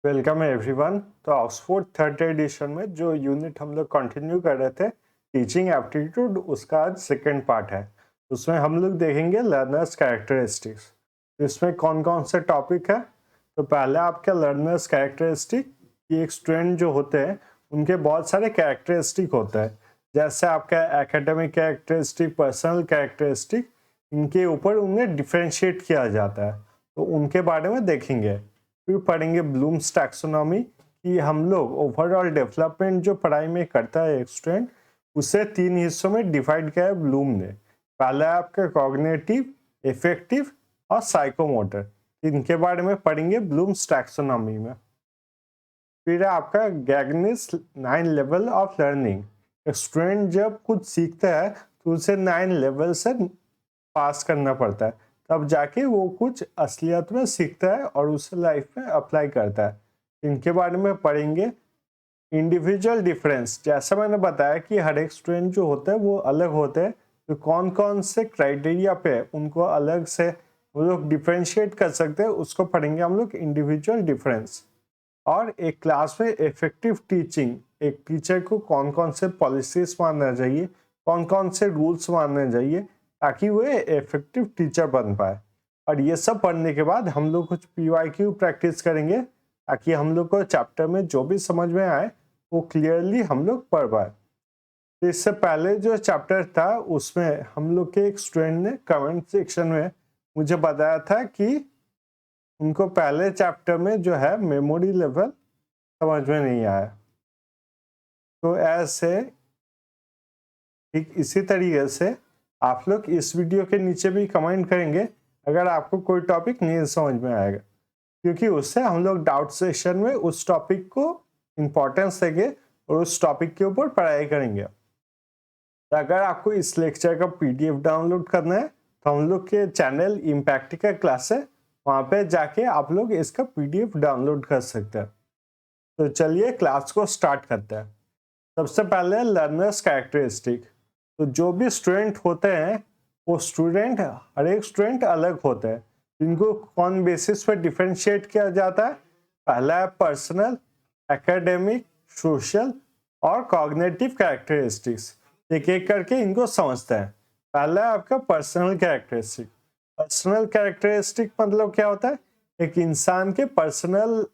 Welcome everyone. तो Oxford third edition में जो यूनिट हम लोग कंटिन्यू कर रहे थे टीचिंग एप्टीट्यूड, उसका आज सेकेंड पार्ट है। उसमें हम लोग देखेंगे लर्नर्स कैरेक्टरिस्टिक्स। तो इसमें कौन कौन से टॉपिक है। तो पहले आपका लर्नर्स कैरेक्टरिस्टिक कि एक स्टूडेंट जो होते हैं उनके बहुत सारे कैरेक्टरिस्टिक होते हैं, जैसे आपका एकेडमिक कैरेक्टरिस्टिक, पर्सनल कैरेक्टरिस्टिक, इनके ऊपर उन्हें डिफ्रेंशिएट किया जाता है। तो उनके बारे में देखेंगे। फिर पढ़ेंगे ब्लूम्स टैक्सोनॉमी कि हम लोग ओवरऑल डेवलपमेंट जो पढ़ाई में करता है एक स्टूडेंट, उसे 3 हिस्सों में डिवाइड किया है ब्लूम ने। पहला है आपका कॉग्निटिव, इफेक्टिव और साइकोमोटर। इनके बारे में पढ़ेंगे ब्लूम्स टैक्सोनॉमी में। फिर है आपका गैगनिस 9 लेवल ऑफ लर्निंग। एक स्टूडेंट जब कुछ सीखता है तो उसे 9 लेवल से पास करना पड़ता है, तब जाके वो कुछ असलियत में सीखता है और उसे लाइफ में अप्लाई करता है। इनके बारे में पढ़ेंगे। इंडिविजुअल डिफरेंस, जैसा मैंने बताया कि हर एक स्टूडेंट जो होता है वो अलग होते हैं, तो कौन कौन से क्राइटेरिया पे उनको अलग से वो लोग डिफ्रेंशिएट कर सकते हैं, उसको पढ़ेंगे हम लोग इंडिविजुअल डिफरेंस। और एक क्लास में इफेक्टिव टीचिंग, एक टीचर को कौन कौन से पॉलिसीज मानना चाहिए, कौन कौन से रूल्स मानने चाहिए, ताकि वो इफेक्टिव टीचर बन पाए। और ये सब पढ़ने के बाद हम लोग कुछ PYQ प्रैक्टिस करेंगे, ताकि हम लोग को चैप्टर में जो भी समझ में आए वो क्लियरली हम लोग पढ़ पाए। तो इससे पहले जो चैप्टर था उसमें हम लोग के एक स्टूडेंट ने कमेंट सेक्शन में मुझे बताया था कि उनको पहले चैप्टर में जो है मेमोरी लेवल समझ में नहीं आया। तो ऐसे ठीक इसी तरीके से आप लोग इस वीडियो के नीचे भी कमेंट करेंगे अगर आपको कोई टॉपिक नहीं समझ में आएगा, क्योंकि उससे हम लोग डाउट सेशन में उस टॉपिक को इम्पोर्टेंस देंगे और उस टॉपिक के ऊपर पढ़ाई करेंगे। तो अगर आपको इस लेक्चर का PDF डाउनलोड करना है तो हम लोग के चैनल इम्पैक्टिका क्लास है, वहाँ पे जाके आप लोग इसका PDF डाउनलोड कर सकते हैं। तो चलिए क्लास को स्टार्ट करते हैं। सबसे पहले लर्नर्स कैरेक्टरिस्टिक। तो जो भी स्टूडेंट होते हैं वो स्टूडेंट, हर एक स्टूडेंट अलग होते हैं। इनको कौन बेसिस पर डिफरेंशिएट किया जाता है। पहला है पर्सनल, एकेडमिक, सोशल और कॉग्निटिव कैरेक्टरिस्टिक्स। एक एक करके इनको समझते हैं। पहला है आपका पर्सनल कैरेक्टरिस्टिक। पर्सनल कैरेक्टरिस्टिक मतलब क्या होता है, एक इंसान के पर्सनल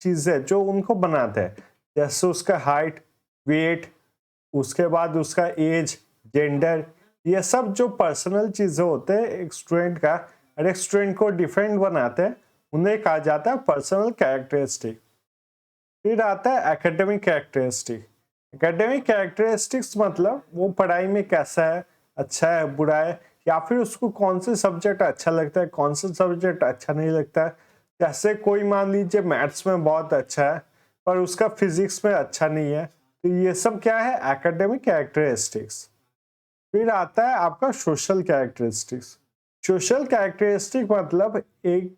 चीजें जो उनको बनाते हैं, जैसे उसका हाइट, वेट, उसके बाद उसका एज, जेंडर, ये सब जो पर्सनल चीजें होते हैं एक स्टूडेंट का, हर एक स्टूडेंट को डिफरेंट बनाते हैं, उन्हें कहा जाता है पर्सनल कैरेक्टरिस्टिक। फिर आता है एकेडमिक कैरेक्टरिस्टिक। एकेडमिक कैरेक्टरिस्टिक्स मतलब वो पढ़ाई में कैसा है, अच्छा है, बुरा है, या फिर उसको कौन से सब्जेक्ट अच्छा लगता है, कौन से सब्जेक्ट अच्छा नहीं लगता है। जैसे कोई मान लीजिए मैथ्स में बहुत अच्छा है पर उसका फिजिक्स में अच्छा नहीं है, तो ये सब क्या है, एकेडमिक कैरेक्टरिस्टिक्स। फिर आता है आपका सोशल कैरेक्टरिस्टिक्स। सोशल कैरेक्टरिस्टिक मतलब एक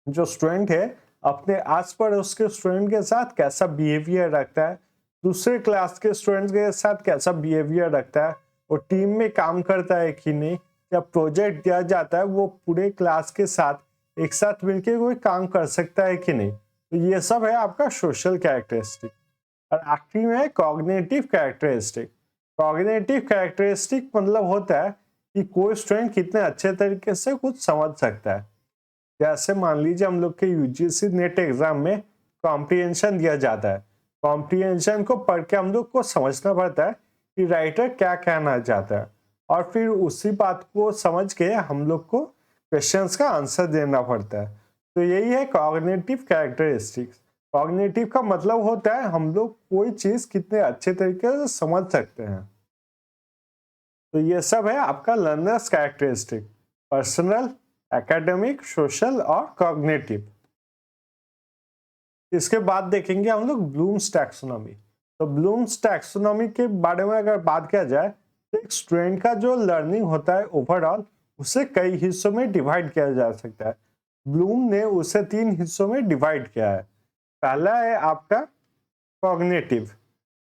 जो स्टूडेंट है अपने आस पड़ोस के स्टूडेंट के साथ कैसा बिहेवियर रखता है, दूसरे क्लास के स्टूडेंट्स के साथ कैसा बिहेवियर रखता है, वो टीम में काम करता है कि नहीं, जब प्रोजेक्ट दिया जाता है वो पूरे क्लास के साथ एक साथ मिलकर कोई काम कर सकता है कि नहीं। तो ये सब है आपका सोशल कैरेक्टरिस्टिक। और आखिरी में है कॉग्निटिव कैरेक्टरिस्टिक। कॉग्निटिव कैरेक्टरिस्टिक मतलब होता है कि कोई स्टूडेंट कितने अच्छे तरीके से कुछ समझ सकता है। जैसे मान लीजिए हम लोग के UGC नेट एग्जाम में कॉम्प्रिहेंशन दिया जाता है। कॉम्प्रिहेंशन को पढ़ के हम लोग को समझना पड़ता है कि राइटर क्या कहना चाहता है, और फिर उसी बात को समझ के हम लोग को क्वेश्चंस का आंसर देना पड़ता है। तो यही है कॉग्निटिव कैरेक्टरिस्टिक्स। कॉग्निटिव का मतलब होता है हम लोग कोई चीज कितने अच्छे तरीके से समझ सकते हैं। तो ये सब है आपका learners characteristic, personal, academic, social और कॉग्निटिव। इसके बाद देखेंगे हम लोग ब्लूम्स टैक्सोनॉमी। तो ब्लूम्स टैक्सोनॉमी के बारे में अगर बात किया जाए तो एक स्टूडेंट का जो लर्निंग होता है ओवरऑल, उसे कई हिस्सों में डिवाइड किया जा सकता है। ब्लूम ने उसे 3 हिस्सों में डिवाइड किया है। पहला है आपका कॉग्निटिव।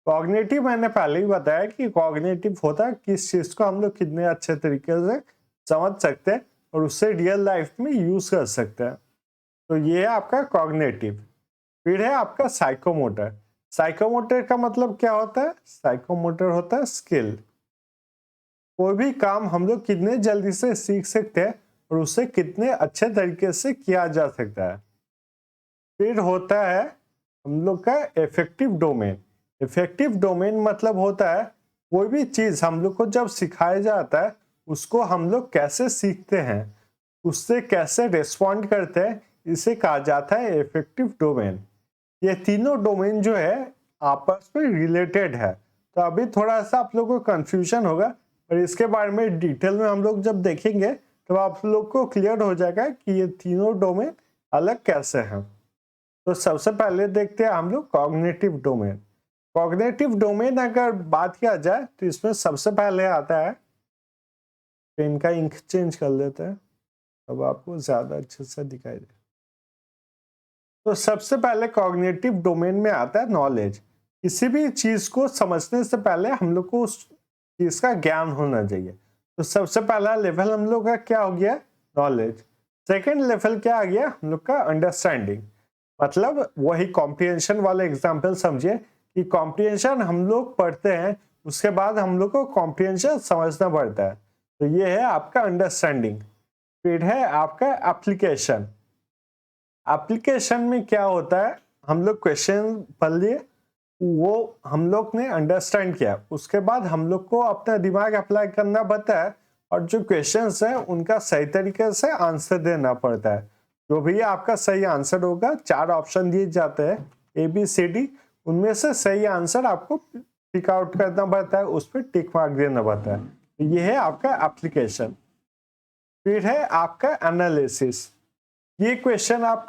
कॉग्निटिव मैंने पहले ही बताया कि कॉग्निटिव होता है किस चीज को हम लोग कितने अच्छे तरीके से समझ सकते हैं और उससे रियल लाइफ में यूज कर सकते हैं। तो ये है आपका कॉग्निटिव। फिर है आपका साइकोमोटर। साइकोमोटर का मतलब क्या होता है? साइकोमोटर होता है स्किल। कोई भी काम हम लोग कितने जल्दी से सीख सकते हैं और उसे कितने अच्छे तरीके से किया जा सकता है। फिर होता है हम लोग का इफेक्टिव डोमेन। इफेक्टिव डोमेन मतलब होता है कोई भी चीज हम लोग को जब सिखाया जाता है उसको हम लोग कैसे सीखते हैं, उससे कैसे रिस्पॉन्ड करते हैं, इसे कहा जाता है इफेक्टिव डोमेन। ये तीनों डोमेन जो है आपस में रिलेटेड है। तो अभी थोड़ा सा आप लोगों को कंफ्यूजन होगा, पर इसके बारे में डिटेल में हम लोग जब देखेंगे तो आप लोग को क्लियर हो जाएगा कि ये तीनों डोमेन अलग कैसे हैं। तो सबसे पहले देखते हैं हम लोग कॉग्निटिव डोमेन। कॉग्निटिव डोमेन अगर बात किया जाए तो इसमें सबसे पहले आता है, पेन का इंक चेंज कर लेते हैं अब आपको ज्यादा अच्छे से दिखाई दे। तो सबसे पहले कॉग्निटिव डोमेन में आता है नॉलेज। किसी भी चीज को समझने से पहले हम लोग को उस चीज का ज्ञान होना चाहिए। तो सबसे पहला लेवल हम लोग का क्या हो गया? नॉलेज। सेकेंड लेवल क्या आ गया? हम लोग का अंडरस्टैंडिंग। मतलब वही कॉम्प्रिहेंशन वाला एग्जाम्पल समझिए कि कॉम्प्रिहेंशन हम लोग पढ़ते हैं, उसके बाद हम लोग को कॉम्प्रिहेंशन समझना पड़ता है। तो ये है आपका अंडरस्टैंडिंग। फिर है आपका एप्लीकेशन। एप्लीकेशन में क्या होता है? हम लोग क्वेश्चन पढ़ लिए, वो हम लोग ने अंडरस्टैंड किया, उसके बाद हम लोग को अपना दिमाग अप्लाई करना पड़ता है और जो क्वेश्चंस है उनका सही तरीके से आंसर देना पड़ता है। जो भी आपका सही आंसर होगा, 4 ऑप्शन दिए जाते हैं ABCD, उनमें से सही आंसर आपको टिक आउट करना पड़ता है, उस पर टिक मार्क देना पड़ता है। ये है आपका एप्लीकेशन। फिर है आपका एनालिसिस। ये क्वेश्चन आप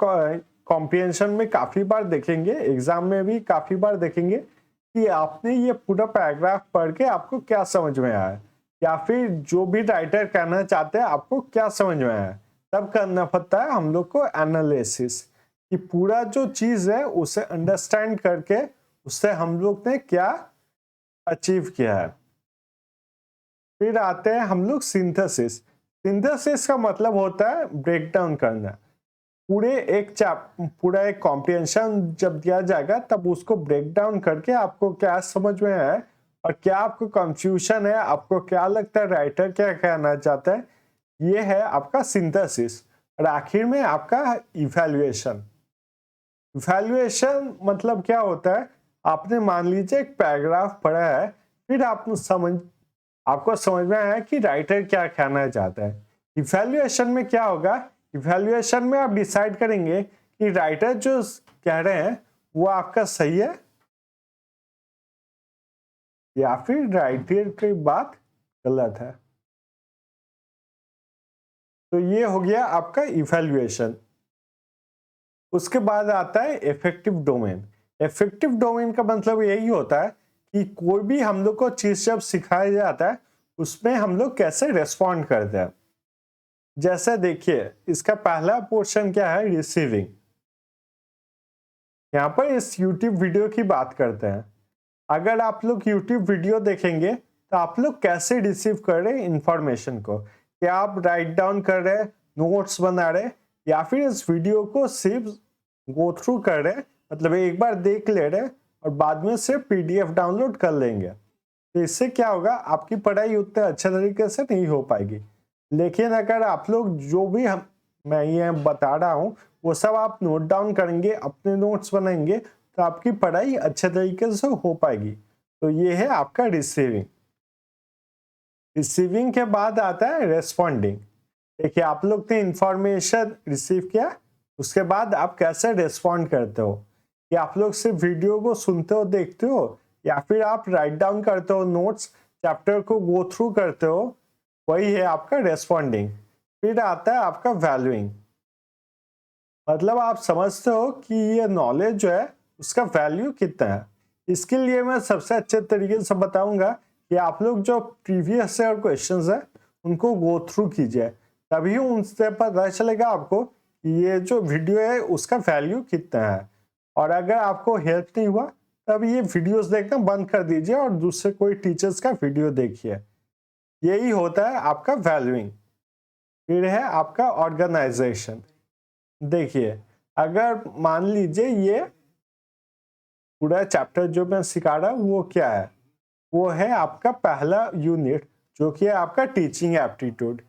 कॉम्प्रिहेंशन में काफी बार देखेंगे, एग्जाम में भी काफी बार देखेंगे कि आपने ये पूरा पैराग्राफ पढ़ के आपको क्या समझ में आया, या फिर जो भी राइटर कहना चाहते हैं आपको क्या समझ में आया। तब करना पड़ता है हम लोग को एनालिसिस, कि पूरा जो चीज है उसे अंडरस्टैंड करके उससे हम लोग ने क्या अचीव किया है। फिर आते हैं हम लोग सिंथेसिस। सिंथेसिस का मतलब होता है ब्रेक डाउन करना। पूरा एक कॉम्प्रिहेंशन जब दिया जाएगा तब उसको ब्रेक डाउन करके आपको क्या समझ में आया और क्या आपको कंफ्यूजन है, आपको क्या लगता है राइटर क्या कहना चाहता है, ये है आपका सिंथेसिस। और आखिर में आपका इवैल्यूएशन। इवैल्यूएशन मतलब क्या होता है? आपने मान लीजिए एक पैराग्राफ पढ़ा है, फिर आपको समझ में आया कि राइटर क्या कहना चाहता है। इवैल्यूएशन में क्या होगा? इवैल्यूएशन में आप डिसाइड करेंगे कि राइटर जो कह रहे हैं वो आपका सही है या फिर राइटर की बात गलत है। तो ये हो गया आपका इवैल्यूएशन। उसके बाद आता है इफेक्टिव डोमेन। इफेक्टिव डोमेन का मतलब यही होता है कि कोई भी हम लोग को चीज जब सिखाया जाता है उसमें हम लोग कैसे रेस्पॉन्ड करते हैं। जैसे देखिए, इसका पहला पोर्शन क्या है? रिसीविंग। यहाँ पर इस YouTube वीडियो की बात करते हैं। अगर आप लोग YouTube वीडियो देखेंगे तो आप लोग कैसे रिसीव कर रहे हैं इंफॉर्मेशन को, क्या आप राइट डाउन कर रहे हैं, नोट्स बना रहे, या फिर इस वीडियो को सिर्फ गो थ्रू कर रहे हैं, मतलब एक बार देख ले रहे और बाद में सिर्फ PDF डाउनलोड कर लेंगे। तो इससे क्या होगा? आपकी पढ़ाई उतने अच्छे तरीके से नहीं हो पाएगी। लेकिन अगर आप लोग जो भी मैं ये बता रहा हूँ वो सब आप नोट डाउन करेंगे, अपने नोट्स बनाएंगे, तो आपकी पढ़ाई अच्छे तरीके से हो पाएगी। तो ये है आपका रिसीविंग। रिसीविंग के बाद आता है रेस्पॉन्डिंग। देखिए, आप लोग ने इंफॉर्मेशन रिसीव किया, उसके बाद आप कैसे रेस्पॉन्ड करते हो, कि आप लोग सिर्फ वीडियो को सुनते हो, देखते हो, या फिर आप राइट डाउन करते हो नोट्स, चैप्टर को गो थ्रू करते हो, वही है आपका रेस्पॉन्डिंग। फिर आता है आपका वैल्यूइंग। मतलब आप समझते हो कि ये नॉलेज जो है उसका वैल्यू कितना है। इसके लिए मैं सबसे अच्छे तरीके से बताऊंगा कि आप लोग जो प्रीवियस ईयर क्वेश्चंस है उनको गो थ्रू कीजिए, तभी उनसे पता चलेगा आपको कि ये जो वीडियो है उसका वैल्यू कितना है। और अगर आपको हेल्प नहीं हुआ तब ये वीडियोस देखना बंद कर दीजिए और दूसरे कोई टीचर्स का वीडियो देखिए। यही होता है आपका वैल्यूइंग। फिर है आपका ऑर्गेनाइजेशन। देखिए, अगर मान लीजिए ये पूरा चैप्टर जो मैं सिखा रहा हूँ वो क्या है, वो है आपका पहला यूनिट जो कि है आपका टीचिंग एप्टीट्यूड।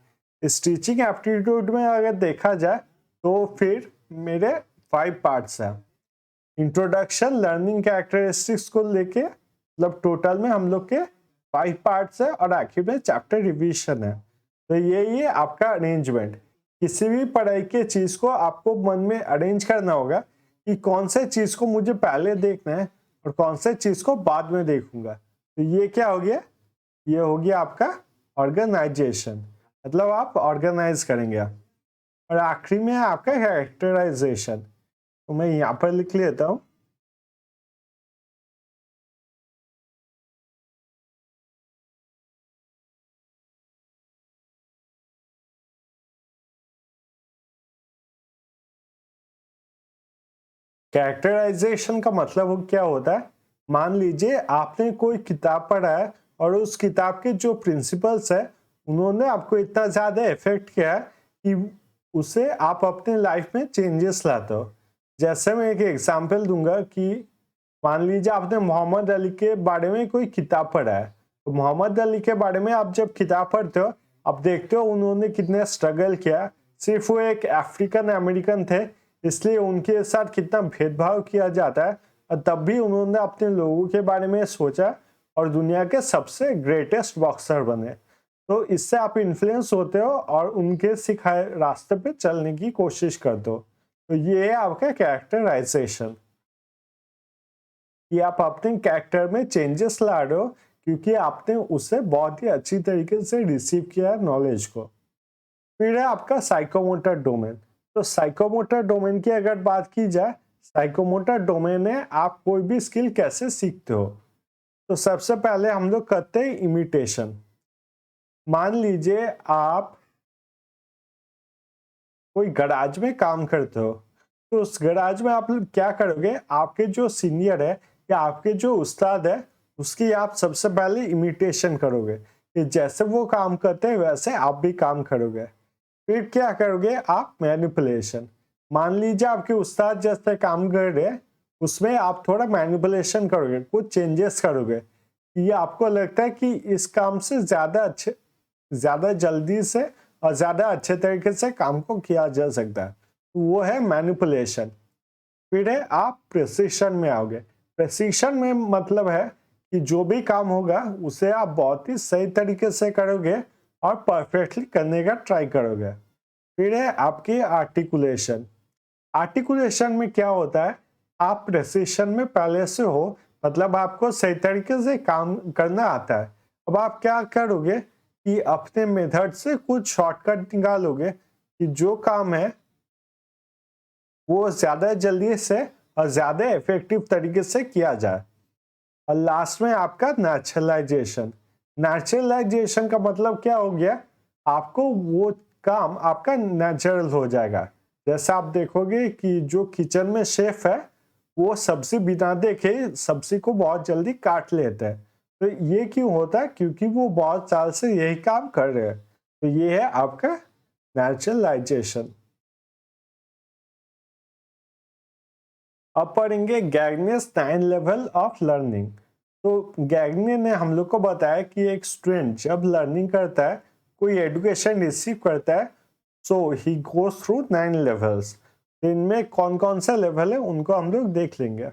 इस टीचिंग एप्टीट्यूड में अगर देखा जाए तो फिर मेरे 5 पार्ट्स हैं। इंट्रोडक्शन, लर्निंग कैरेक्टरिस्टिक्स को लेके मतलब टोटल में हम लोग के 5 पार्ट्स है और आखिर में चैप्टर रिवीजन है। तो ये आपका अरेंजमेंट। किसी भी पढ़ाई के चीज को आपको मन में अरेंज करना होगा कि कौन से चीज को मुझे पहले देखना है और कौन से चीज को बाद में देखूंगा। तो ये क्या हो गया, ये हो गया आपका ऑर्गेनाइजेशन, मतलब आप ऑर्गेनाइज करेंगे। और आखिरी में है आपका कैरेक्टराइजेशन। तो मैं यहाँ पर लिख लेता हूँ। कैरेक्टराइजेशन का मतलब क्या होता है, मान लीजिए आपने कोई किताब पढ़ा है और उस किताब के जो प्रिंसिपल्स है उन्होंने आपको इतना ज्यादा इफेक्ट किया है कि उसे आप अपने लाइफ में चेंजेस लाते हो। जैसे मैं एक एग्जांपल दूंगा कि मान लीजिए आपने मोहम्मद अली के बारे में कोई किताब पढ़ा है, तो मोहम्मद अली के बारे में आप जब किताब पढ़ते हो आप देखते हो उन्होंने कितने स्ट्रगल किया। सिर्फ वो एक अफ्रीकन अमेरिकन थे इसलिए उनके साथ कितना भेदभाव किया जाता है, और तब भी उन्होंने अपने लोगों के बारे में सोचा और दुनिया के सबसे ग्रेटेस्ट बॉक्सर बने। तो इससे आप इन्फ्लुएंस होते हो और उनके सिखाए रास्ते पे चलने की कोशिश करते हो। तो ये है आपका कैरेक्टराइजेशन, कि आप अपने कैरेक्टर में चेंजेस ला रहे हो क्योंकि आपने उसे बहुत ही अच्छी तरीके से रिसीव किया है नॉलेज को। फिर है आपका साइकोमोटर डोमेन। तो साइकोमोटर डोमेन की अगर बात की जाए, साइकोमोटर डोमेन है आप कोई भी स्किल कैसे सीखते हो। तो सबसे पहले हम लोग करते हैं इमिटेशन। मान लीजिए आप कोई गराज में काम करते हो, तो उस गराज में आप लोग क्या करोगे, आपके जो सीनियर है या आपके जो उस्ताद है उसकी आप सबसे पहले इमिटेशन करोगे कि जैसे वो काम करते हैं वैसे आप भी काम करोगे। फिर क्या करोगे आप, मैनिपुलेशन। मान लीजिए आपके उस्ताद जैसे काम कर रहे हैं उसमें आप थोड़ा मैनिपुलेशन करोगे, कुछ चेंजेस करोगे। ये आपको लगता है कि इस काम से ज्यादा जल्दी से और ज्यादा अच्छे तरीके से काम को किया जा सकता है, तो वो है मैनिपुलेशन। फिर है आप प्रिसिशन में आओगे। प्रिसिशन में मतलब है कि जो भी काम होगा उसे आप बहुत ही सही तरीके से करोगे और परफेक्टली करने का ट्राई करोगे। फिर है आपकी आर्टिकुलेशन। आर्टिकुलेशन में क्या होता है, आप प्रिसिशन में पहले से हो, मतलब आपको सही तरीके से काम करना आता है। अब आप क्या करोगे कि अपने मेथड से कुछ शॉर्टकट निकालोगे कि जो काम है वो ज्यादा जल्दी से और ज्यादा इफेक्टिव तरीके से किया जाए। और लास्ट में आपका नेचुरलाइजेशन। नेचुरलाइजेशन का मतलब क्या हो गया, आपको वो काम आपका नेचुरल हो जाएगा। जैसे आप देखोगे कि जो किचन में शेफ है वो सब्जी बिना देखे सब्जी को बहुत जल्दी काट लेते हैं। तो ये क्यों होता है, क्योंकि वो बहुत साल से यही काम कर रहे हैं। तो ये है आपका नेचुरलाइजेशन। अब पढ़ेंगे गैग्नेस 9 लेवल ऑफ लर्निंग। तो गैग्ने ने हम लोग को बताया कि एक स्टूडेंट जब लर्निंग करता है, कोई एजुकेशन रिसीव करता है, सो ही गोस थ्रू 9 लेवल्स। इनमें कौन कौन से लेवल है उनको हम लोग देख लेंगे।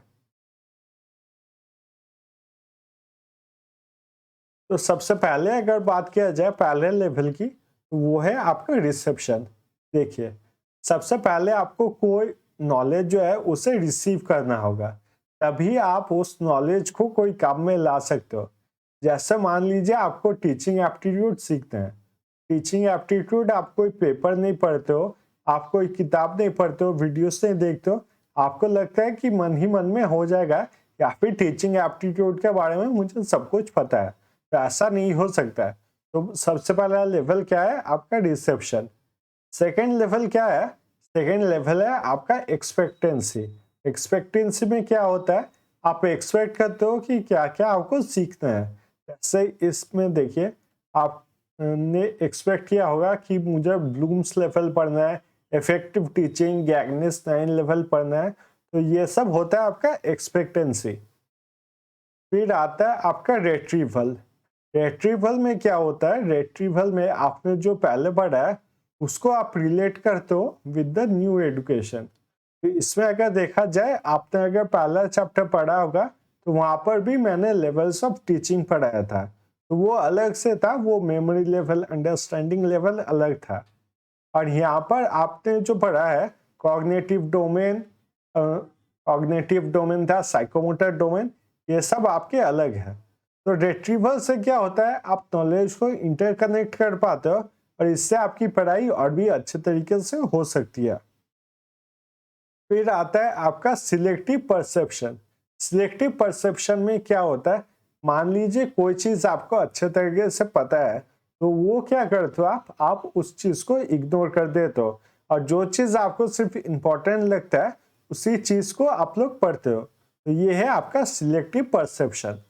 तो सबसे पहले अगर बात किया जाए पहले लेवल की, तो वो है आपका रिसेप्शन। देखिए, सबसे पहले आपको कोई नॉलेज जो है उसे रिसीव करना होगा, तभी आप उस नॉलेज को कोई काम में ला सकते हो। जैसे मान लीजिए आपको टीचिंग एप्टीट्यूड सीखते हैं। टीचिंग एप्टीट्यूड आप कोई पेपर नहीं पढ़ते हो, आप कोई किताब नहीं पढ़ते हो, वीडियोस नहीं देखते हो, आपको लगता है कि मन ही मन में हो जाएगा या फिर टीचिंग एप्टीट्यूड के बारे में मुझे सब कुछ पता है। तो ऐसा नहीं हो सकता है। तो सबसे पहला लेवल क्या है आपका, रिसेप्शन। सेकेंड लेवल क्या है, सेकेंड लेवल है आपका एक्सपेक्टेंसी। एक्सपेक्टेंसी में क्या होता है, आप एक्सपेक्ट करते हो कि क्या क्या आपको सीखना है। जैसे इसमें देखिए, आपने एक्सपेक्ट किया होगा कि मुझे ब्लूम्स लेवल पढ़ना है, इफेक्टिव टीचिंग, गैग्नेस 9 लेवल पढ़ना है। तो ये सब होता है आपका एक्सपेक्टेंसी। फिर आता है आपका रेट्रीवल। रेट्रीवल में क्या होता है, रेट्रीवल में आपने जो पहले पढ़ा है उसको आप रिलेट करते हो विद द न्यू एजुकेशन। तो इसमें अगर देखा जाए, आपने अगर पहला चैप्टर पढ़ा होगा तो वहां पर भी मैंने लेवल्स ऑफ टीचिंग पढ़ाया था, तो वो अलग से था, वो मेमोरी लेवल, अंडरस्टैंडिंग लेवल अलग था। और यहाँ पर आपने जो पढ़ा है कॉग्निटिव डोमेन, कॉग्निटिव डोमेन था, साइकोमोटर डोमेन, ये सब आपके अलग है। तो रिट्रीवल से क्या होता है, आप नॉलेज को इंटरकनेक्ट कर पाते हो और इससे आपकी पढ़ाई और भी अच्छे तरीके से हो सकती है। फिर आता है आपका सिलेक्टिव परसेप्शन। सिलेक्टिव परसेप्शन में क्या होता है, मान लीजिए कोई चीज आपको अच्छे तरीके से पता है, तो वो क्या करते हो आप उस चीज को इग्नोर कर देते हो, और जो चीज आपको सिर्फ इम्पोर्टेंट लगता है उसी चीज को आप लोग पढ़ते हो। तो ये है आपका सिलेक्टिव परसेप्शन।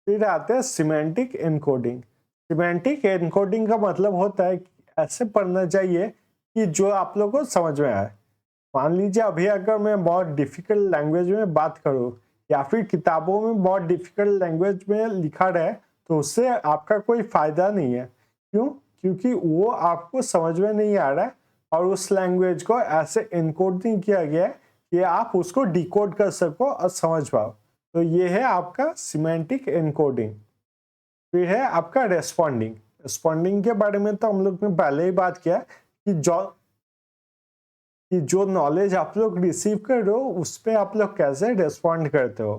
फिर आते हैं सिमेंटिक एनकोडिंग। सिमेंटिक एनकोडिंग का मतलब होता है कि ऐसे पढ़ना चाहिए कि जो आप लोगों को समझ में आए। मान लीजिए अभी अगर मैं बहुत डिफिकल्ट लैंग्वेज में बात करूं या फिर किताबों में बहुत डिफिकल्ट लैंग्वेज में लिखा रहे, तो उससे आपका कोई फायदा नहीं है। क्यों? क्योंकि वो आपको समझ में नहीं आ रहा है और उस लैंग्वेज को ऐसे एनकोड नहीं किया गया है कि आप उसको डिकोड कर सको और समझ पाओ। तो ये है आपका सिमेंटिक एनकोडिंग। फिर है आपका रेस्पॉन्डिंग। रेस्पॉन्डिंग के बारे में तो हम लोग ने पहले ही बात किया कि जो नॉलेज आप लोग रिसीव कर रहे हो उस पर आप लोग कैसे रेस्पॉन्ड करते हो।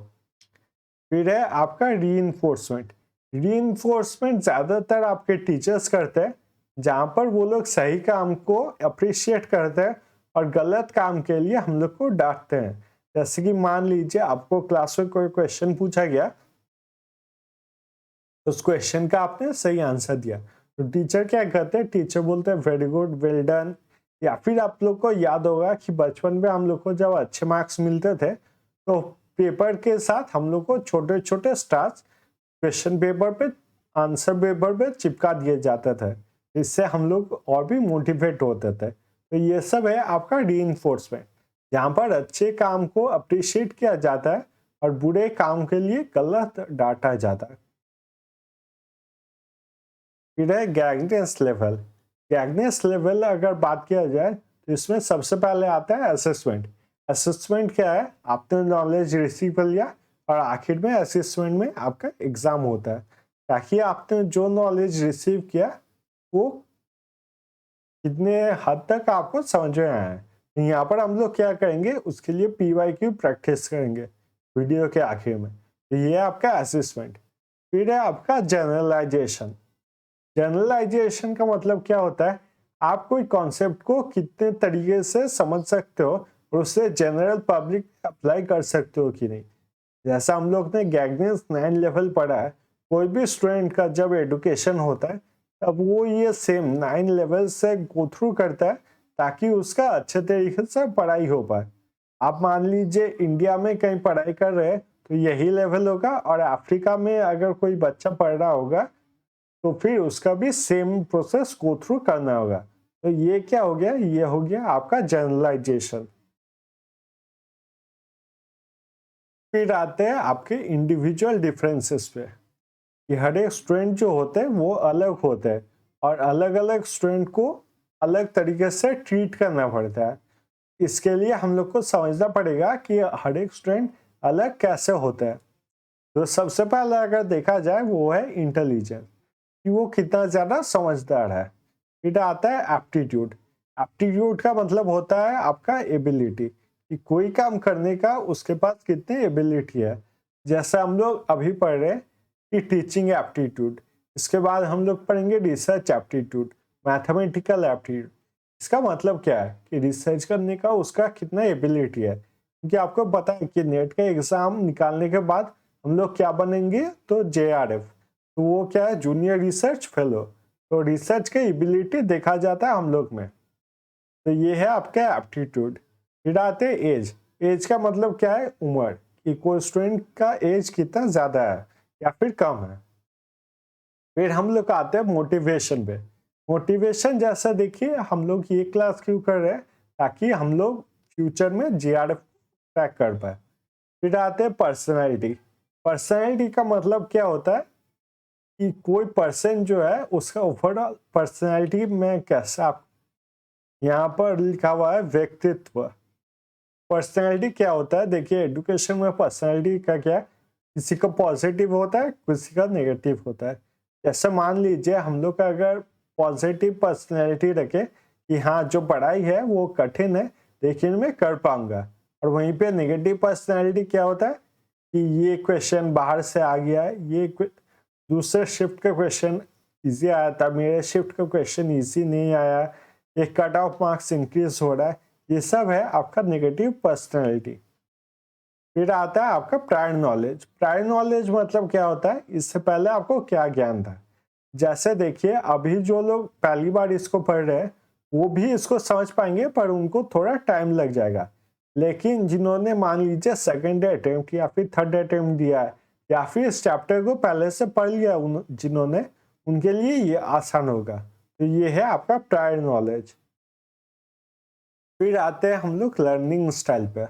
फिर है आपका रीइंफोर्समेंट। रीइंफोर्समेंट ज्यादातर आपके टीचर्स करते हैं, जहां पर वो लोग सही काम को अप्रिशिएट करते हैं और गलत काम के लिए हम लोग को डांटते हैं। जैसे कि मान लीजिए आपको क्लास में कोई क्वेश्चन पूछा गया, उस क्वेश्चन का आपने सही आंसर दिया, तो टीचर क्या कहते हैं, टीचर बोलते हैं वेरी गुड, वेल डन। या फिर आप लोग को याद होगा कि बचपन में हम लोग को जब अच्छे मार्क्स मिलते थे तो पेपर के साथ हम लोग को छोटे छोटे स्टार्स क्वेश्चन पेपर पे, आंसर पेपर पे चिपका दिए जाते थे। इससे हम लोग और भी मोटिवेट होते थे। तो ये सब है आपका रीइंफोर्समेंट, जहाँ पर अच्छे काम को अप्रिशिएट किया जाता है और बुरे काम के लिए गलत डांटा जाता है। फिर है गैगनेस लेवल। गैगनेस लेवल अगर बात किया जाए तो इसमें सबसे पहले आता है असेसमेंट। असेसमेंट क्या है, आपने नॉलेज रिसीव कर लिया और आखिर में असेसमेंट में आपका एग्जाम होता है, ताकि आपने जो नॉलेज रिसीव किया वो कितने हद तक आपको समझ में आया है। यहाँ पर हम लोग क्या करेंगे, उसके लिए PYQ प्रैक्टिस करेंगे वीडियो के आखिर में। तो ये है आपका असेसमेंट। फिर है आपका जनरलाइजेशन। जनरलाइजेशन का मतलब क्या होता है, आप कोई कॉन्सेप्ट को कितने तरीके से समझ सकते हो और उसे जनरल पब्लिक अप्लाई कर सकते हो कि नहीं। जैसा हम लोग ने गैगनेस 9 लेवल पढ़ा है, कोई भी स्टूडेंट का जब एडुकेशन होता है तब वो ये सेम 9 लेवल से गो थ्रू करता है, ताकि उसका अच्छे तरीके से पढ़ाई हो पाए। आप मान लीजिए इंडिया में कहीं पढ़ाई कर रहे हैं तो यही लेवल होगा, और अफ्रीका में अगर कोई बच्चा पढ़ रहा होगा तो फिर उसका भी सेम प्रोसेस गो थ्रू करना होगा। तो ये क्या हो गया, ये हो गया आपका जनरलाइजेशन। फिर आते हैं आपके इंडिविजुअल डिफरेंसेस पे, कि हर एक स्टूडेंट जो होते हैं वो अलग होते हैं और अलग अलग स्टूडेंट को अलग तरीके से ट्रीट करना पड़ता है। इसके लिए हम लोग को समझना पड़ेगा कि हर एक स्टूडेंट अलग कैसे होता है। तो सबसे पहले अगर देखा जाए वो है इंटेलिजेंस, कि वो कितना ज्यादा समझदार है। फिर आता है एप्टीट्यूड। एप्टीट्यूड का मतलब होता है आपका एबिलिटी, कि कोई काम करने का उसके पास कितनी एबिलिटी है। जैसे हम लोग अभी पढ़ रहे हैं कि टीचिंग एप्टीट्यूड, इसके बाद हम लोग पढ़ेंगे रिसर्च एप्टीट्यूड, मैथमेटिकल एप्टीट्यूड। इसका मतलब क्या है कि रिसर्च करने का उसका कितना एबिलिटी है, क्योंकि आपको पता है कि नेट का एग्जाम निकालने के बाद हम लोग क्या बनेंगे, तो JRF, तो वो क्या है, जूनियर रिसर्च फेलो। तो रिसर्च का एबिलिटी देखा जाता है हम लोग में। तो ये है आपका एप्टीट्यूड। फिर आते हैं एज। एज का मतलब क्या है, उम्र, कि कोई स्टूडेंट का एज कितना ज्यादा है या फिर कम है। फिर हम लोग आते हैं मोटिवेशन पे। मोटिवेशन जैसा देखिए, हम लोग ये क्लास क्यों कर रहे हैं, ताकि हम लोग फ्यूचर में JRF क्रैक कर पाए। फिर आते हैं पर्सनैलिटी। पर्सनैलिटी का मतलब क्या होता है कि कोई पर्सन जो है उसका ओवरऑल पर्सनैलिटी में कैसा, यहाँ पर लिखा हुआ है व्यक्तित्व। पर्सनैलिटी क्या होता है, देखिए एजुकेशन में पर्सनैलिटी का क्या है, किसी का पॉजिटिव होता है, किसी का नेगेटिव होता है। जैसे मान लीजिए हम लोग का अगर पॉजिटिव पर्सनैलिटी रखे कि हाँ जो पढ़ाई है वो कठिन है लेकिन मैं कर पाऊंगा, और वहीं पे नेगेटिव पर्सनैलिटी क्या होता है कि ये क्वेश्चन बाहर से आ गया, ये दूसरे शिफ्ट का क्वेश्चन इजी आया था, मेरे शिफ्ट का क्वेश्चन इजी नहीं आया, एक कट ऑफ मार्क्स इंक्रीज हो रहा है, ये सब है आपका नेगेटिव पर्सनैलिटी। फिर आता है आपका प्रायर नॉलेज। प्रायर नॉलेज मतलब क्या होता है, इससे पहले आपको क्या ज्ञान था। जैसे देखिए अभी जो लोग पहली बार इसको पढ़ रहे हैं वो भी इसको समझ पाएंगे पर उनको थोड़ा टाइम लग जाएगा, लेकिन जिन्होंने मान लीजिए सेकेंड अटेम्प्ट या फिर थर्ड अटेम्प्ट दिया है या फिर इस चैप्टर को पहले से पढ़ लिया जिन्होंने, उनके लिए ये आसान होगा। तो ये है आपका प्रायर नॉलेज। फिर आते हैं हम लोग लर्निंग स्टाइल पे।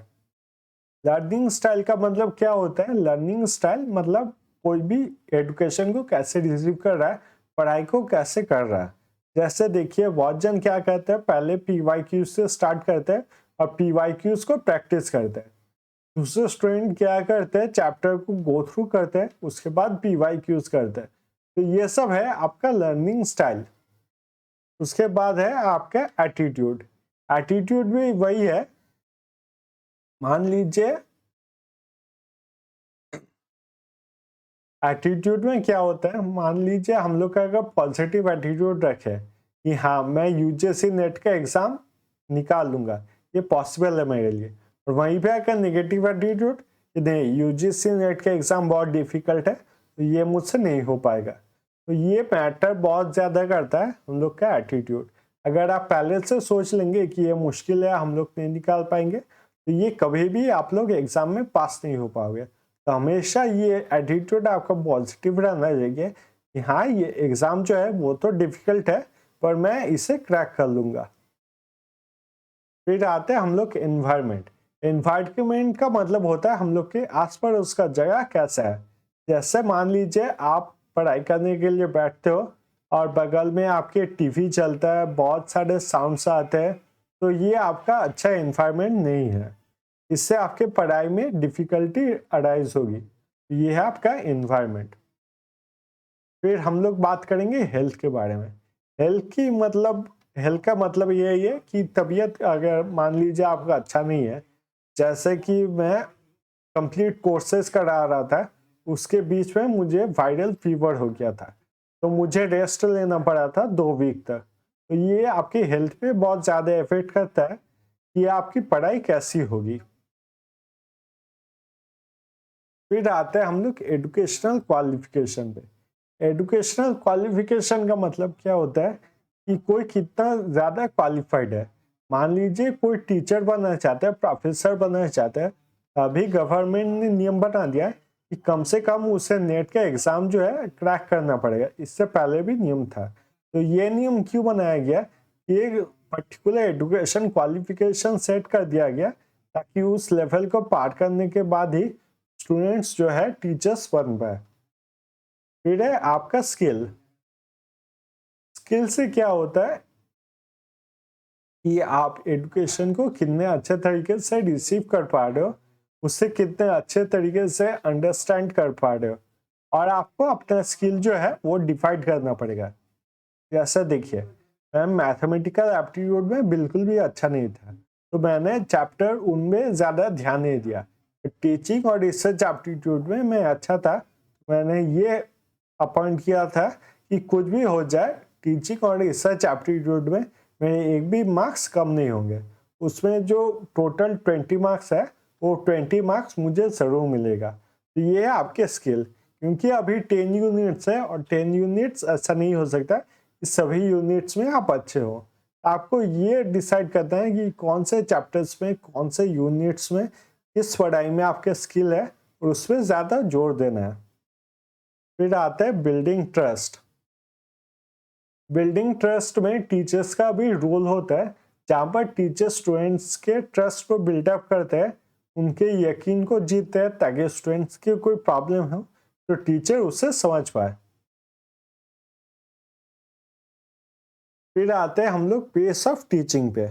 लर्निंग स्टाइल का मतलब क्या होता है, लर्निंग स्टाइल मतलब कोई भी एजुकेशन को कैसे रिसीव कर रहा है, पढ़ाई को कैसे कर रहा है। जैसे देखिए बहुत जन क्या कहते हैं, पहले पीवाईक्यू से स्टार्ट करते हैं और पीवाईक्यूज को प्रैक्टिस करते हैं। दूसरे स्टूडेंट क्या करते हैं, चैप्टर को गो थ्रू करते हैं उसके बाद पीवाईक्यूज करते हैं। तो ये सब है आपका लर्निंग स्टाइल। उसके बाद है आपका एटीट्यूड। एटीट्यूड भी वही है, मान लीजिए एटीट्यूड में क्या होता है, मान लीजिए हम लोग का अगर पॉजिटिव एटीट्यूड रखे कि हाँ मैं यूजीसी नेट का एग्जाम निकाल लूंगा, ये पॉसिबल है मेरे लिए, और वहीं पे अगर नेगेटिव एटीट्यूड कि नहीं यूजीसी नेट का एग्जाम बहुत डिफिकल्ट है तो ये मुझसे नहीं हो पाएगा, तो ये मैटर बहुत ज़्यादा करता है हम लोग का एटीट्यूड। अगर आप पहले से सोच लेंगे कि ये मुश्किल है हम लोग नहीं निकाल पाएंगे तो ये कभी भी आप लोग एग्जाम में पास नहीं हो पाओगे। तो हमेशा ये एटीट्यूड आपका पॉजिटिव रहना चाहिए कि हाँ ये एग्जाम जो है वो तो डिफिकल्ट है पर मैं इसे क्रैक कर लूंगा। फिर आते हैं हम लोग एनवायरमेंट। एनवायरमेंट का मतलब होता है हम लोग के आसपास उसका जगह कैसा है। जैसे मान लीजिए आप पढ़ाई करने के लिए बैठते हो और बगल में आपके टीवी चलता है, बहुत सारे साउंड्स आते हैं, तो ये आपका अच्छा एनवायरमेंट नहीं है, इससे आपके पढ़ाई में डिफिकल्टी अराइज होगी। ये है आपका एनवायरमेंट। फिर हम लोग बात करेंगे हेल्थ के बारे में। हेल्थ का मतलब ये है कि तबीयत अगर मान लीजिए आपका अच्छा नहीं है, जैसे कि मैं कंप्लीट कोर्सेज करा रहा था उसके बीच में मुझे वायरल फीवर हो गया था तो मुझे रेस्ट लेना पड़ा था 2 वीक तक। तो ये आपकी हेल्थ पे बहुत ज़्यादा इफेक्ट करता है कि आपकी पढ़ाई कैसी होगी। फिर आते हैं हम लोग एजुकेशनल क्वालिफिकेशन पे। एजुकेशनल क्वालिफिकेशन का मतलब क्या होता है कि कोई कितना ज़्यादा क्वालिफाइड है। मान लीजिए कोई टीचर बनना चाहता है, प्रोफेसर बनना चाहता है, अभी गवर्नमेंट ने नियम बना दिया है कि कम से कम उसे नेट का एग्ज़ाम जो है क्रैक करना पड़ेगा। इससे पहले भी नियम था, तो ये नियम क्यों बनाया गया कि एक पर्टिकुलर एजुकेशन क्वालिफिकेशन सेट कर दिया गया ताकि उस लेवल को पार करने के बाद ही स्टूडेंट्स जो है टीचर्स बन पाए। फिर है आपका स्किल। स्किल से क्या होता है कि आप एजुकेशन को कितने अच्छे तरीके से रिसीव कर पा रहे हो, उससे कितने अच्छे तरीके से अंडरस्टैंड कर पा रहे हो, और आपको अपना स्किल जो है वो डिफाइड करना पड़ेगा। जैसा देखिए मैं मैथमेटिकल एप्टीट्यूड में बिल्कुल भी अच्छा नहीं था तो मैंने चैप्टर उनमें ज़्यादा ध्यान नहीं दिया। टीचिंग और रिसर्च एप्टीट्यूड में मैं अच्छा था, मैंने ये अपॉइंट किया था कि कुछ भी हो जाए टीचिंग और रिसर्च एप्टीट्यूड में मेरे एक भी मार्क्स कम नहीं होंगे, उसमें जो टोटल 20 मार्क्स है वो 20 मार्क्स मुझे ज़रूर मिलेगा। तो ये है आपके स्किल, क्योंकि अभी 10 यूनिट्स है और 10 यूनिट्स ऐसा नहीं हो सकता कि सभी यूनिट्स में आप अच्छे हो। आपको ये डिसाइड करना है कि कौन से चैप्टर्स में कौन से यूनिट्स में किस पढ़ाई में आपके स्किल है और उस पर ज़्यादा जोर देना है। फिर आता है बिल्डिंग ट्रस्ट। बिल्डिंग ट्रस्ट में टीचर्स का भी रोल होता है, जहाँ पर टीचर स्टूडेंट्स के ट्रस्ट को बिल्डअप करते हैं उनके यकीन को जीतते हैं ताकि स्टूडेंट्स की कोई प्रॉब्लम हो तो टीचर उसे समझ पाए। फिर आते हैं हम लोग पेस ऑफ टीचिंग पे।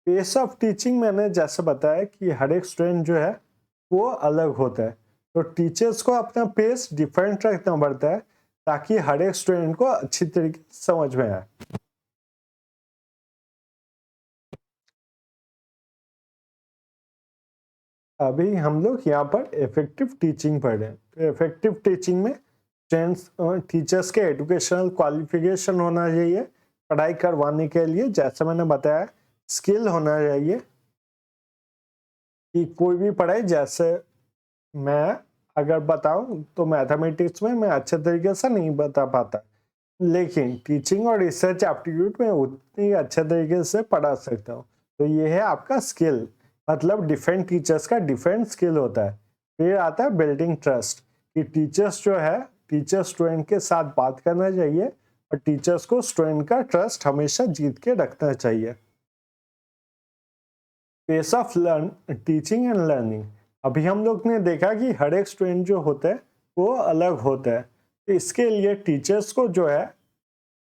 पेस ऑफ टीचिंग मैंने जैसे बताया कि हर एक स्टूडेंट जो है वो अलग होता है, तो टीचर्स को अपना पेस डिफरेंट रखना पड़ता है ताकि हर एक स्टूडेंट को अच्छी तरीके से समझ में आए। अभी हम लोग यहाँ पर इफेक्टिव टीचिंग पढ़ रहे हैं। तो इफेक्टिव टीचिंग में स्टूडेंट्स टीचर्स के एजुकेशनल क्वालिफिकेशन होना चाहिए, पढ़ाई करवाने के लिए जैसे मैंने बताया स्किल होना चाहिए कि कोई भी पढ़ाई, जैसे मैं अगर बताऊं तो मैथमेटिक्स में मैं अच्छे तरीके से नहीं बता पाता, लेकिन टीचिंग और रिसर्च एप्टीट्यूड में उतनी अच्छे तरीके से पढ़ा सकता हूँ। तो ये है आपका स्किल, मतलब डिफरेंट टीचर्स का डिफरेंट स्किल होता है। फिर आता है बिल्डिंग ट्रस्ट, कि टीचर्स जो है टीचर स्टूडेंट के साथ बात करना चाहिए और टीचर्स को स्टूडेंट का ट्रस्ट हमेशा जीत के रखना चाहिए। Pace of learn teaching and learning, अभी हम लोग ने देखा कि हर एक स्टूडेंट जो होता है वो अलग होता है, तो इसके लिए टीचर्स को जो है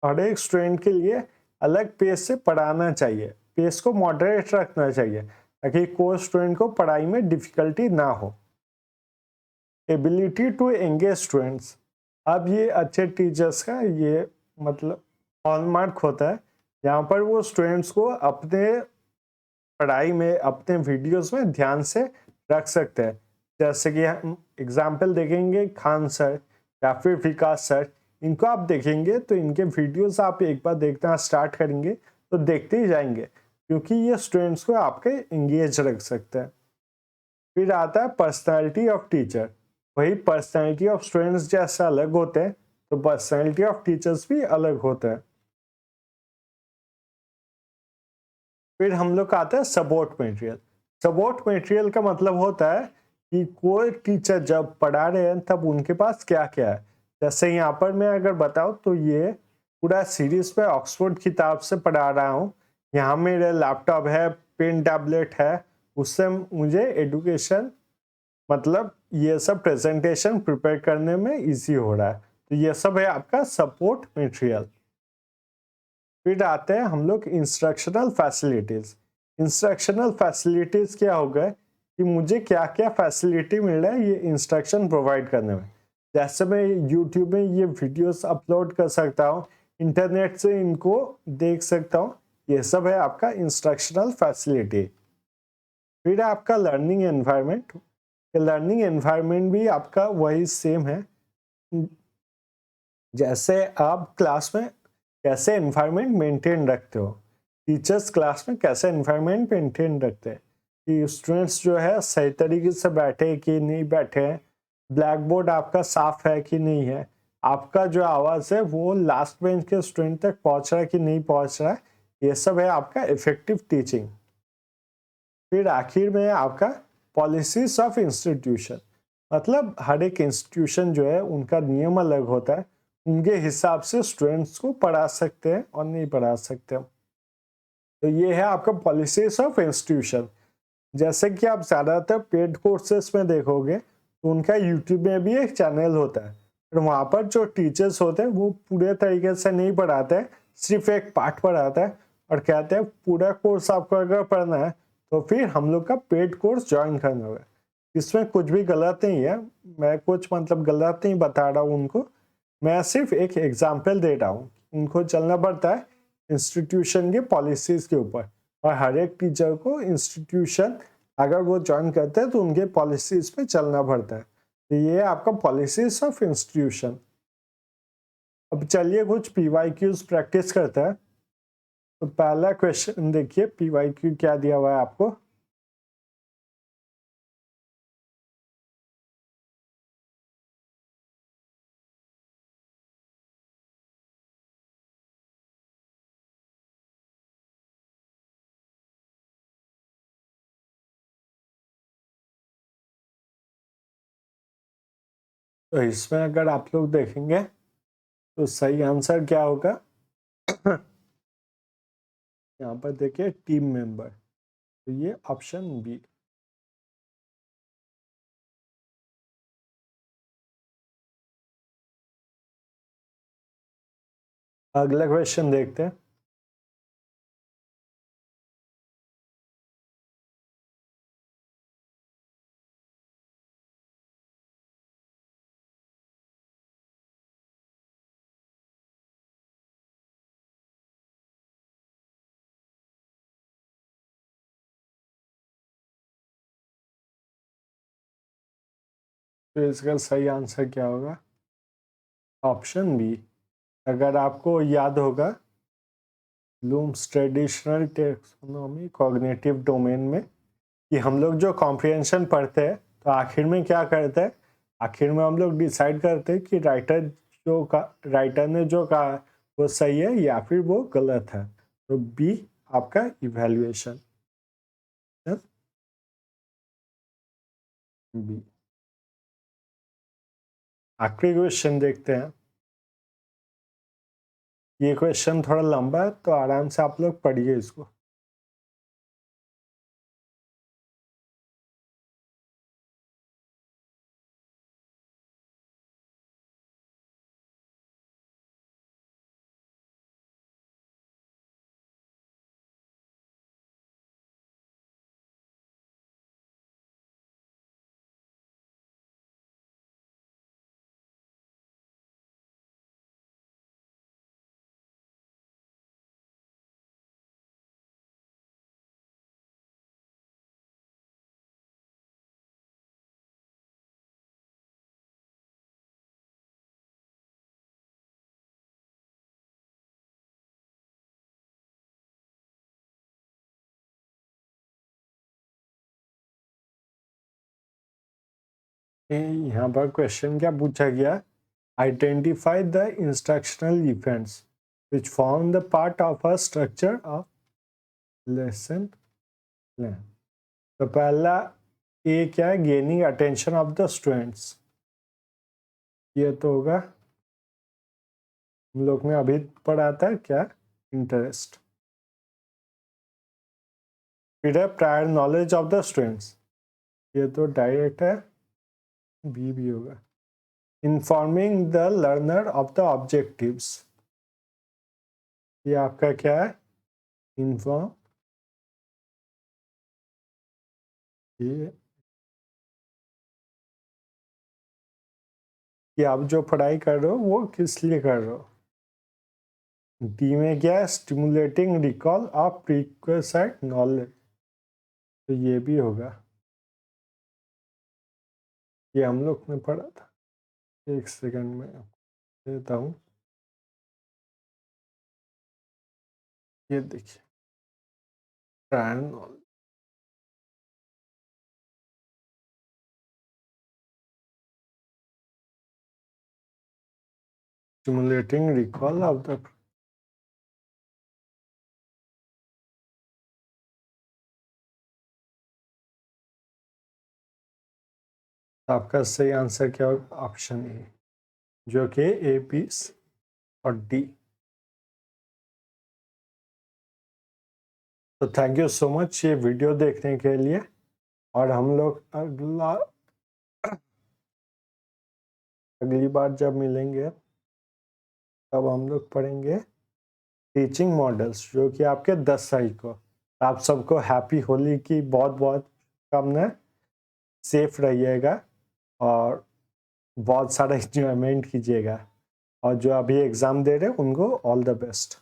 हर एक स्टूडेंट के लिए अलग पेस से पढ़ाना चाहिए, पेस को मॉडरेट रखना चाहिए ताकि कोई स्टूडेंट को पढ़ाई में डिफिकल्टी ना हो। एबिलिटी टू एंगेज स्टूडेंट्स, अब ये अच्छे टीचर्स का ये मतलब हॉलमार्क होता है, यहाँ पर वो स्टूडेंट्स को अपने पढ़ाई में अपने वीडियोस में ध्यान से रख सकते हैं। जैसे कि हम एग्जाम्पल देखेंगे खान सर या फिर विकास सर, इनको आप देखेंगे तो इनके वीडियोस आप एक बार देखना स्टार्ट करेंगे तो देखते ही जाएंगे, क्योंकि ये स्टूडेंट्स को आपके एंगेज रख सकते हैं। फिर आता है पर्सनालिटी ऑफ टीचर, वही पर्सनालिटी ऑफ स्टूडेंट्स जैसे अलग होते हैं तो पर्सनालिटी ऑफ टीचर्स भी अलग होते हैं। फिर हम लोग का आता है सपोर्ट मटेरियल। सपोर्ट मटेरियल का मतलब होता है कि कोई टीचर जब पढ़ा रहे हैं तब उनके पास क्या क्या है। जैसे यहाँ पर मैं अगर बताऊँ तो ये पूरा सीरीज पे ऑक्सफोर्ड किताब से पढ़ा रहा हूँ, यहाँ मेरे लैपटॉप है, पेन टैबलेट है, उससे मुझे एडुकेशन मतलब ये सब प्रेजेंटेशन प्रिपेयर करने में इजी हो रहा है। तो ये सब है आपका सपोर्ट मटेरियल। फिर आते हैं हम लोग इंस्ट्रक्शनल फैसिलिटीज। इंस्ट्रक्शनल फैसिलिटीज क्या हो गए कि मुझे क्या क्या फैसिलिटी मिल रहा है ये इंस्ट्रक्शन प्रोवाइड करने में। जैसे मैं यूट्यूब में ये वीडियोस अपलोड कर सकता हूँ, इंटरनेट से इनको देख सकता हूँ, ये सब है आपका इंस्ट्रक्शनल फैसिलिटी। फिर आपका लर्निंग एनवायरनमेंट। लर्निंग एनवायरनमेंट भी आपका वही सेम है, जैसे आप क्लास में कैसे एनवायरनमेंट मेंटेन रखते हो, टीचर्स क्लास में कैसे एनवायरनमेंट मेंटेन रखते हैं कि स्टूडेंट्स जो है सही तरीके से बैठे कि नहीं बैठे, ब्लैक बोर्ड आपका साफ है कि नहीं है, आपका जो आवाज़ है वो लास्ट बेंच के स्टूडेंट तक पहुंच रहा है कि नहीं पहुंच रहा है, ये सब है आपका इफेक्टिव टीचिंग। फिर आखिर में आपका पॉलिसीज ऑफ इंस्टीट्यूशन, मतलब हर एक इंस्टीट्यूशन जो है उनका नियम अलग होता है, उनके हिसाब से स्टूडेंट्स को पढ़ा सकते हैं और नहीं पढ़ा सकते। तो ये है आपका पॉलिसीज ऑफ इंस्टीट्यूशन। जैसे कि आप ज़्यादातर पेड कोर्सेज में देखोगे तो उनका यूट्यूब में भी एक चैनल होता है, और वहाँ पर जो टीचर्स होते हैं वो पूरे तरीके से नहीं पढ़ाते हैं, सिर्फ एक पार्ट पढ़ाता है और कहते हैं पूरा कोर्स आपको अगर पढ़ना है तो फिर हम लोग का पेड कोर्स ज्वाइन करना होगा। इसमें कुछ भी गलत नहीं है, मैं कुछ मतलब गलत नहीं बता रहा हूँ उनको, मैं सिर्फ एक एग्जाम्पल दे रहा हूँ। उनको चलना पड़ता है इंस्टीट्यूशन के पॉलिसीज के ऊपर, और हर एक टीचर को इंस्टीट्यूशन अगर वो ज्वाइन करते हैं तो उनके पॉलिसीज पे चलना पड़ता है। तो ये है आपका पॉलिसीज ऑफ इंस्टीट्यूशन। अब चलिए कुछ पीवाईक्यूज प्रैक्टिस करते हैं। तो पहला क्वेश्चन देखिए पीवाईक्यू क्या दिया हुआ है आपको। तो इसमें अगर आप लोग देखेंगे तो सही आंसर क्या होगा यहाँ पर देखिए टीम मेंबर, तो ये ऑप्शन बी। अगला क्वेश्चन देखते हैं। तो इसका सही आंसर क्या होगा? Option B. अगर आपको याद होगा Bloom's traditional taxonomy cognitive domain में कि हम लोग जो कॉम्प्रिहेंशन पढ़ते हैं तो आखिर में क्या करते हैं, आखिर में हम लोग डिसाइड करते हैं कि राइटर ने जो कहा वो सही है या फिर वो गलत है। तो बी आपका इवैल्यूएशन। बी। आखिरी क्वेश्चन देखते हैं। ये क्वेश्चन थोड़ा लंबा है तो आराम से आप लोग पढ़िए इसको। यहाँ पर क्वेश्चन क्या पूछा गया? Identify the instructional events which form the part of a structure of lesson plan. तो पहला ए क्या है? Gaining attention of the students. ये तो होगा, हम लोग ने अभी पढ़ा था क्या? इंटरेस्ट। फिर है prior knowledge of the students. ये तो डायरेक्ट है, बी भी होगा। Informing the learner of the objectives. ये आपका क्या है? इन्फॉर्म। ये कि आप जो पढ़ाई कर रहे हो वो किस लिए कर रहे हो। डी में क्या है? Stimulating recall of prerequisite knowledge. तो ये भी होगा, ये हम लोग ने पढ़ा था। एक सेकंड में देता हूँ, ये देखिए prior knowledge. Stimulating recall of the. आपका सही आंसर क्या होगा? ऑप्शन ए, जो कि ए, बी और डी। तो थैंक यू सो मच ये वीडियो देखने के लिए। और हम लोग अगली बार जब मिलेंगे तब हम लोग पढ़ेंगे टीचिंग मॉडल्स, जो कि आपके 10 तारीख को। आप सबको हैप्पी होली की बहुत बहुत शुभकामनाएं। सेफ रहिएगा और बहुत सारा इंजॉयमेंट कीजिएगा। और जो अभी एग्ज़ाम दे रहे हैं उनको ऑल द बेस्ट।